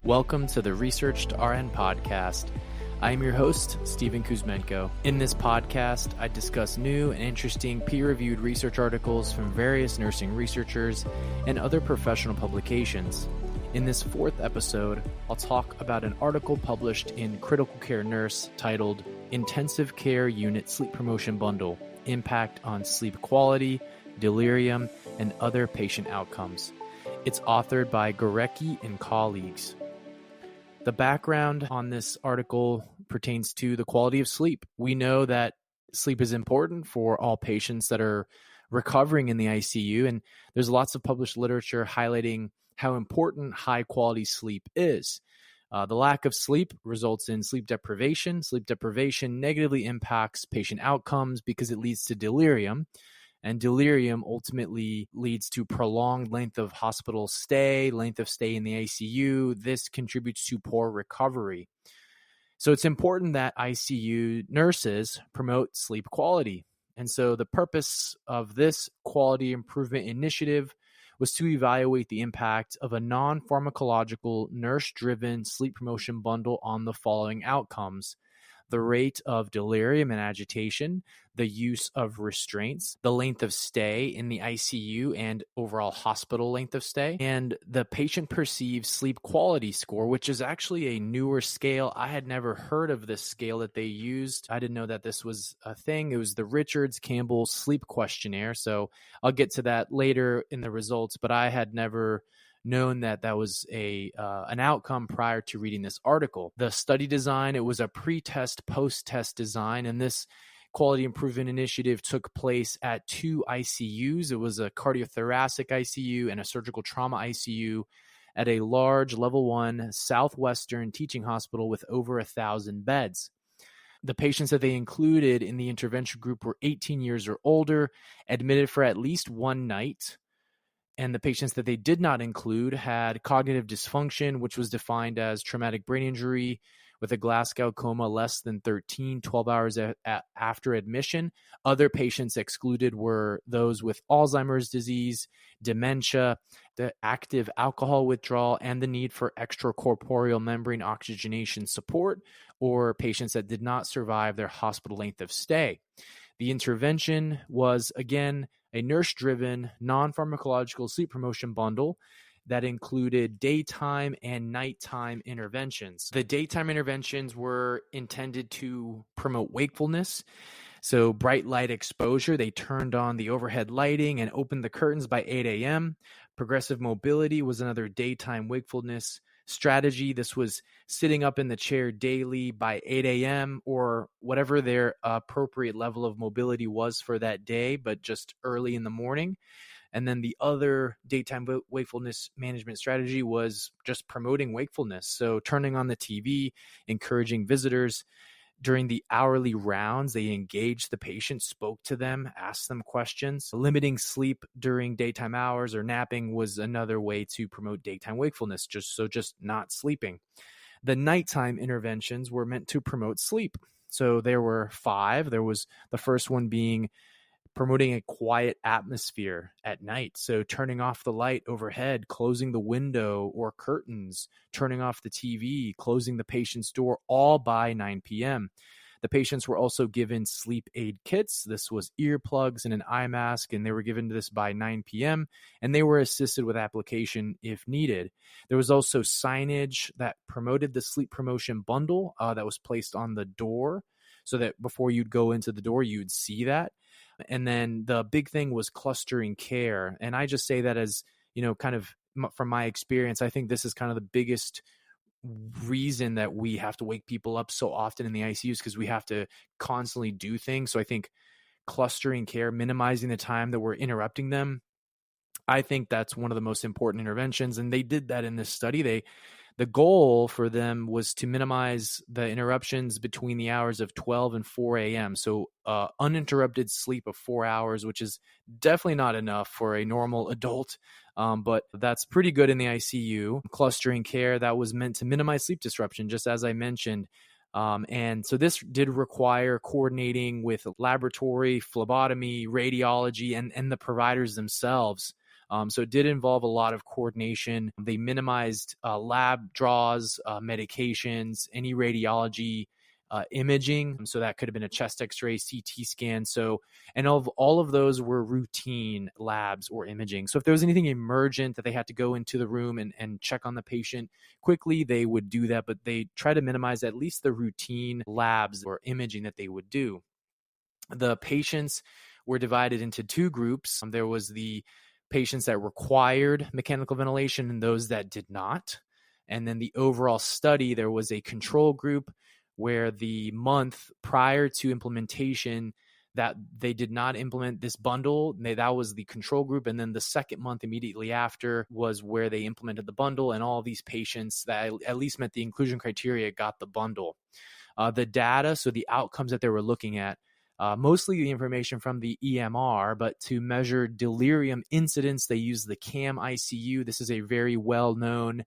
Welcome to the Researched RN podcast. I am your host, Steven Cuzmenco. In this podcast, I discuss new and interesting peer-reviewed research articles from various nursing researchers and other professional publications. In this fourth episode, I'll talk about an article published in Critical Care Nurse titled Intensive Care Unit Sleep Promotion Bundle: Impact on Sleep Quality, Delirium, and Other Patient Outcomes. It's authored by Gorecki and colleagues. The background on this article pertains to the quality of sleep. We know that sleep is important for all patients that are recovering in the ICU, and there's lots of published literature highlighting how important high-quality sleep is. The lack of sleep results in sleep deprivation. Sleep deprivation negatively impacts patient outcomes because it leads to delirium. And delirium ultimately leads to prolonged length of hospital stay, length of stay in the ICU. This contributes to poor recovery. So it's important that ICU nurses promote sleep quality. And so the purpose of this quality improvement initiative was to evaluate the impact of a non-pharmacological nurse-driven sleep promotion bundle on the following outcomes: the rate of delirium and agitation, the use of restraints, the length of stay in the ICU and overall hospital length of stay, and the patient perceived sleep quality score, which is actually a newer scale. I had never heard of this scale that they used. I didn't know that this was a thing. It was the Richards-Campbell Sleep Questionnaire. So I'll get to that later in the results, but I had never known that that was an outcome prior to reading this article. The study design, it was a pre-test, post-test design, and this quality improvement initiative took place at two ICUs. It was a cardiothoracic ICU and a surgical trauma ICU at a large level 1 Southwestern teaching hospital with over 1,000 beds. The patients that they included in the intervention group were 18 years or older, admitted for at least one night. And the patients that they did not include had cognitive dysfunction, which was defined as traumatic brain injury with a Glasgow coma less than 12 hours after admission. Other patients excluded were those with Alzheimer's disease, dementia, the active alcohol withdrawal, and the need for extracorporeal membrane oxygenation support, or patients that did not survive their hospital length of stay. The intervention was, again, a nurse-driven, non-pharmacological sleep promotion bundle that included daytime and nighttime interventions. The daytime interventions were intended to promote wakefulness. So bright light exposure, they turned on the overhead lighting and opened the curtains by 8 a.m. Progressive mobility was another daytime wakefulness strategy. This was sitting up in the chair daily by 8 a.m. or whatever their appropriate level of mobility was for that day, but just early in the morning. And then the other daytime wakefulness management strategy was just promoting wakefulness. So turning on the TV, encouraging visitors. During the hourly rounds, they engaged the patient, spoke to them, asked them questions. Limiting sleep during daytime hours or napping was another way to promote daytime wakefulness, just not sleeping. The nighttime interventions were meant to promote sleep. So there were 5. There was the first one being promoting a quiet atmosphere at night. So turning off the light overhead, closing the window or curtains, turning off the TV, closing the patient's door, all by 9 p.m. The patients were also given sleep aid kits. This was earplugs and an eye mask, and they were given this by 9 p.m., and they were assisted with application if needed. There was also signage that promoted the sleep promotion bundle that was placed on the door so that before you'd go into the door, you'd see that. And then the big thing was clustering care. And I just say that as, kind of from my experience, I think this is kind of the biggest reason that we have to wake people up so often in the ICUs, because we have to constantly do things. So I think clustering care, minimizing the time that we're interrupting them, I think that's one of the most important interventions. And they did that in this study. The goal for them was to minimize the interruptions between the hours of 12 and 4 a.m. So uninterrupted sleep of 4 hours, which is definitely not enough for a normal adult, but that's pretty good in the ICU. Clustering care, that was meant to minimize sleep disruption, just as I mentioned. And so this did require coordinating with laboratory, phlebotomy, radiology, and the providers themselves. So it did involve a lot of coordination. They minimized lab draws, medications, any radiology imaging. So that could have been a chest x-ray, CT scan. So, and all of those were routine labs or imaging. So if there was anything emergent that they had to go into the room and check on the patient quickly, they would do that, but they try to minimize at least the routine labs or imaging that they would do. The patients were divided into two groups. There was the patients that required mechanical ventilation and those that did not. And then the overall study, there was a control group where the month prior to implementation that they did not implement this bundle, that was the control group. And then the second month immediately after was where they implemented the bundle, and all these patients that at least met the inclusion criteria got the bundle. The data, so the outcomes that they were looking at, mostly the information from the EMR, but to measure delirium incidence, they use the CAM-ICU. This is a very well-known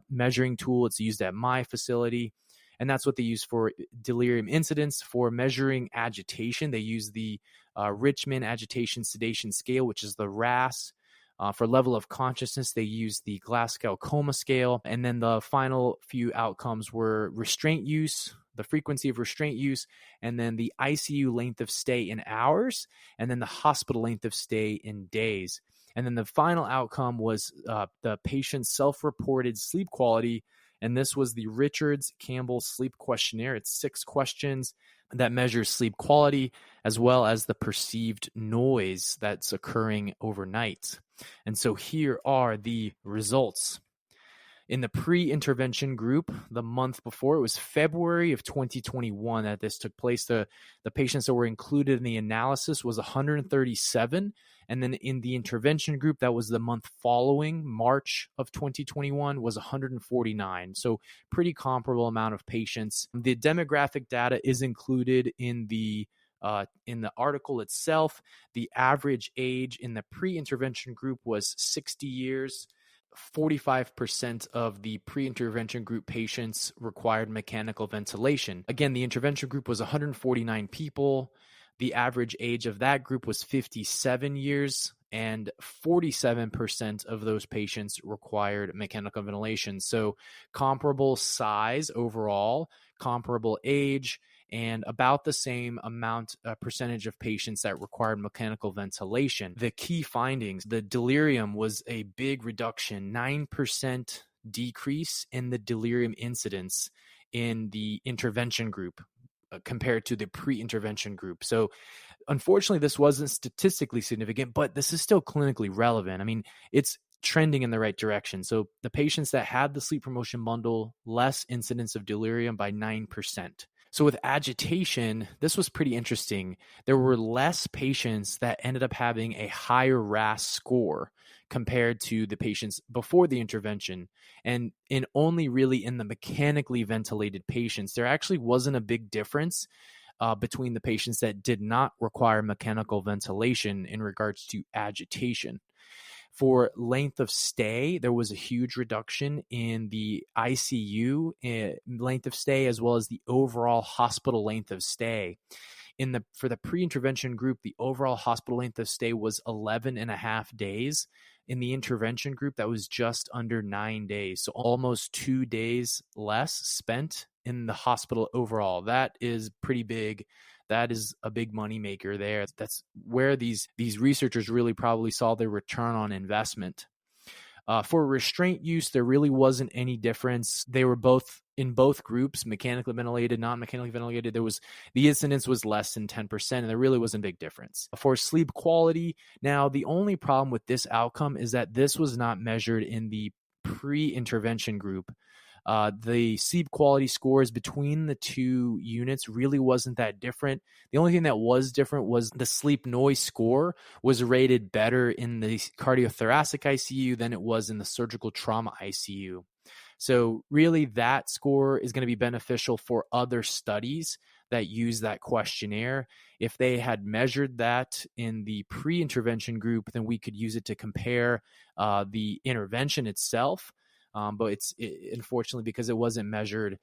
measuring tool. It's used at my facility. And that's what they use for delirium incidence. For measuring agitation, they use the Richmond Agitation Sedation Scale, which is the RASS. For level of consciousness, they use the Glasgow Coma Scale. And then the final few outcomes were restraint use, the frequency of restraint use, and then the ICU length of stay in hours, and then the hospital length of stay in days. And then the final outcome was the patient's self-reported sleep quality. And this was the Richards-Campbell Sleep Questionnaire. It's 6 questions that measures sleep quality as well as the perceived noise that's occurring overnight. And so here are the results. In the pre-intervention group, the month before, it was February of 2021 that this took place. The patients that were included in the analysis was 137. And then in the intervention group, that was the month following, March of 2021, was 149. So pretty comparable amount of patients. The demographic data is included in the article itself. The average age in the pre-intervention group was 60 years. 45% of the pre-intervention group patients required mechanical ventilation. Again, the intervention group was 149 people. The average age of that group was 57 years, and 47% of those patients required mechanical ventilation. So comparable size overall, comparable age, and about the same amount, percentage of patients that required mechanical ventilation. The key findings, the delirium was a big reduction, 9% decrease in the delirium incidence in the intervention group compared to the pre-intervention group. So unfortunately, this wasn't statistically significant, but this is still clinically relevant. I mean, it's trending in the right direction. So the patients that had the sleep promotion bundle, less incidence of delirium by 9%. So with agitation, this was pretty interesting. There were less patients that ended up having a higher RASS score compared to the patients before the intervention. And only really in the mechanically ventilated patients, there actually wasn't a big difference between the patients that did not require mechanical ventilation in regards to agitation. For length of stay, there was a huge reduction in the ICU length of stay as well as the overall hospital length of stay. For the pre-intervention group, the overall hospital length of stay was 11 and a half days. In the intervention group, that was just under 9 days. So almost 2 days less spent in the hospital overall. That is pretty big. That is a big money maker there. That's where these researchers really probably saw their return on investment. For restraint use, there really wasn't any difference. They were both in both groups, mechanically ventilated, non-mechanically ventilated. The incidence was less than 10%, and there really wasn't a big difference. For sleep quality, now the only problem with this outcome is that this was not measured in the pre-intervention group. The sleep quality scores between the two units really wasn't that different. The only thing that was different was the sleep noise score was rated better in the cardiothoracic ICU than it was in the surgical trauma ICU. So really that score is going to be beneficial for other studies that use that questionnaire. If they had measured that in the pre-intervention group, then we could use it to compare the intervention itself. But unfortunately, because it wasn't measured,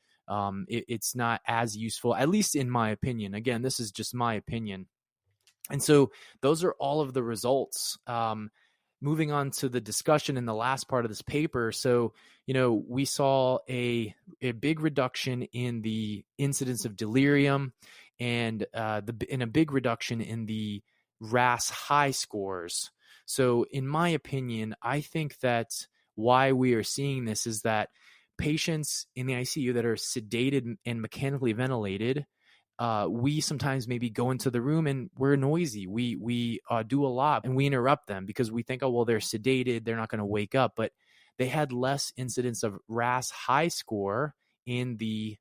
it's not as useful, at least in my opinion. Again, this is just my opinion. And so those are all of the results. moving on to the discussion in the last part of this paper. So, we saw a big reduction in the incidence of delirium and a big reduction in the RAS high scores. So in my opinion, I think that why we are seeing this is that patients in the ICU that are sedated and mechanically ventilated, we sometimes maybe go into the room and we're noisy. We do a lot and we interrupt them because we think, oh, well, they're sedated, they're not going to wake up. But they had less incidence of RAS high score in the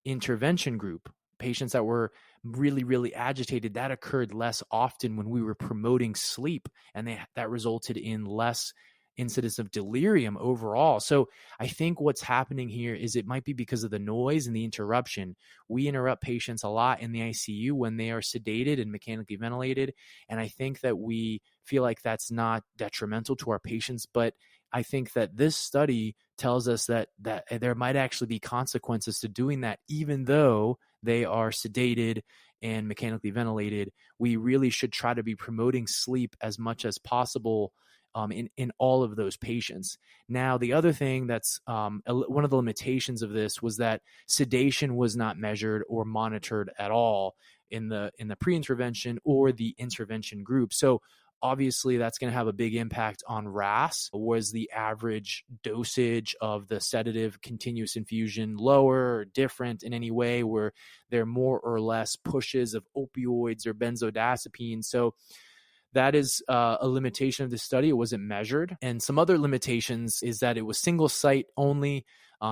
intervention group. Patients that were really, really agitated, that occurred less often when we were promoting sleep, and that resulted in less incidence of delirium overall. So I think what's happening here is it might be because of the noise and the interruption. We interrupt patients a lot in the ICU when they are sedated and mechanically ventilated. And I think that we feel like that's not detrimental to our patients, but I think that this study tells us that there might actually be consequences to doing that, even though they are sedated and mechanically ventilated. We really should try to be promoting sleep as much as possible in all of those patients. Now, the other thing that's one of the limitations of this was that sedation was not measured or monitored at all in the pre-intervention or the intervention group. So obviously, that's going to have a big impact on RAS. Was the average dosage of the sedative continuous infusion lower or different in any way? Were there more or less pushes of opioids or benzodiazepines? So that is a limitation of the study. It wasn't measured. And some other limitations is that it was single site only.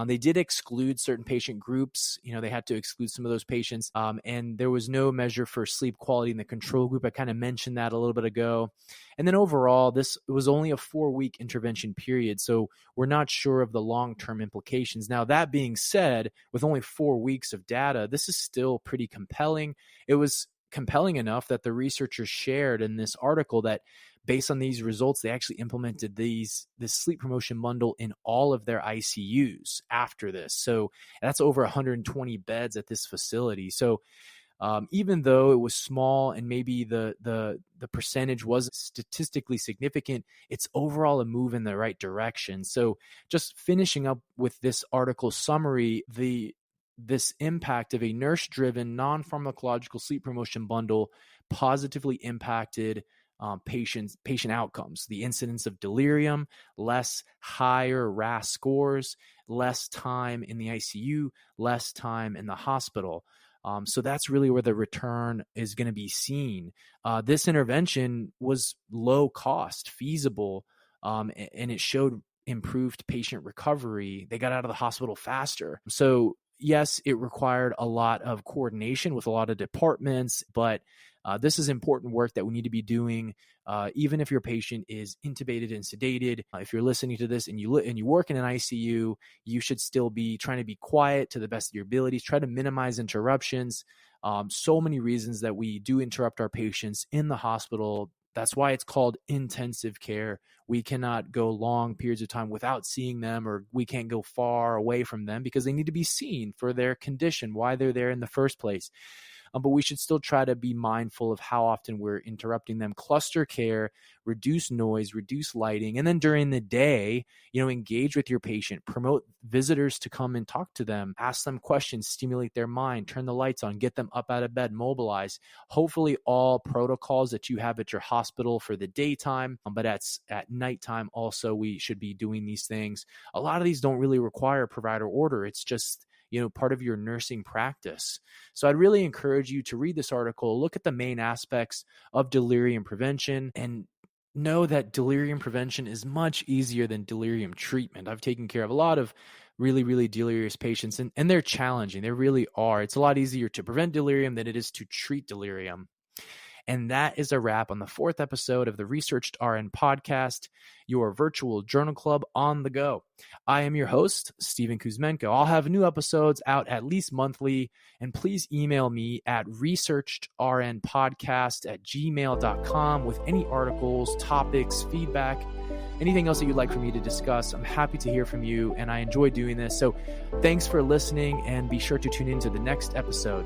They did exclude certain patient groups. They had to exclude some of those patients. And there was no measure for sleep quality in the control group. I kind of mentioned that a little bit ago. And then overall, this was only a 4-week intervention period. So we're not sure of the long-term implications. Now, that being said, with only 4 weeks of data, this is still pretty compelling. It was compelling enough that the researchers shared in this article that based on these results, they actually implemented this sleep promotion bundle in all of their ICUs after this. So that's over 120 beds at this facility. So even though it was small and maybe the percentage wasn't statistically significant, it's overall a move in the right direction. So just finishing up with this article summary, this impact of a nurse-driven, non-pharmacological sleep promotion bundle positively impacted patient outcomes. The incidence of delirium, less higher RAS scores, less time in the ICU, less time in the hospital. So that's really where the return is going to be seen. This intervention was low cost, feasible, and it showed improved patient recovery. They got out of the hospital faster. So yes, it required a lot of coordination with a lot of departments, but this is important work that we need to be doing. Even if your patient is intubated and sedated, if you're listening to this and you work in an ICU, you should still be trying to be quiet to the best of your abilities. Try to minimize interruptions. So many reasons that we do interrupt our patients in the hospital. That's why it's called intensive care. We cannot go long periods of time without seeing them, or we can't go far away from them because they need to be seen for their condition, why they're there in the first place. But we should still try to be mindful of how often we're interrupting them. Cluster care, reduce noise, reduce lighting, and then during the day, engage with your patient, promote visitors to come and talk to them, ask them questions, stimulate their mind, turn the lights on, get them up out of bed, mobilize. Hopefully all protocols that you have at your hospital for the daytime, but at nighttime also, we should be doing these things. A lot of these don't really require provider order. It's just part of your nursing practice. So I'd really encourage you to read this article, look at the main aspects of delirium prevention, and know that delirium prevention is much easier than delirium treatment. I've taken care of a lot of really, really delirious patients, and they're challenging. They really are. It's a lot easier to prevent delirium than it is to treat delirium. And that is a wrap on the 4th episode of the Researched RN podcast, your virtual journal club on the go. I am your host, Steven Cuzmenco. I'll have new episodes out at least monthly, and please email me at researchedrnpodcast@gmail.com with any articles, topics, feedback, anything else that you'd like for me to discuss. I'm happy to hear from you, and I enjoy doing this. So thanks for listening, and be sure to tune in to the next episode.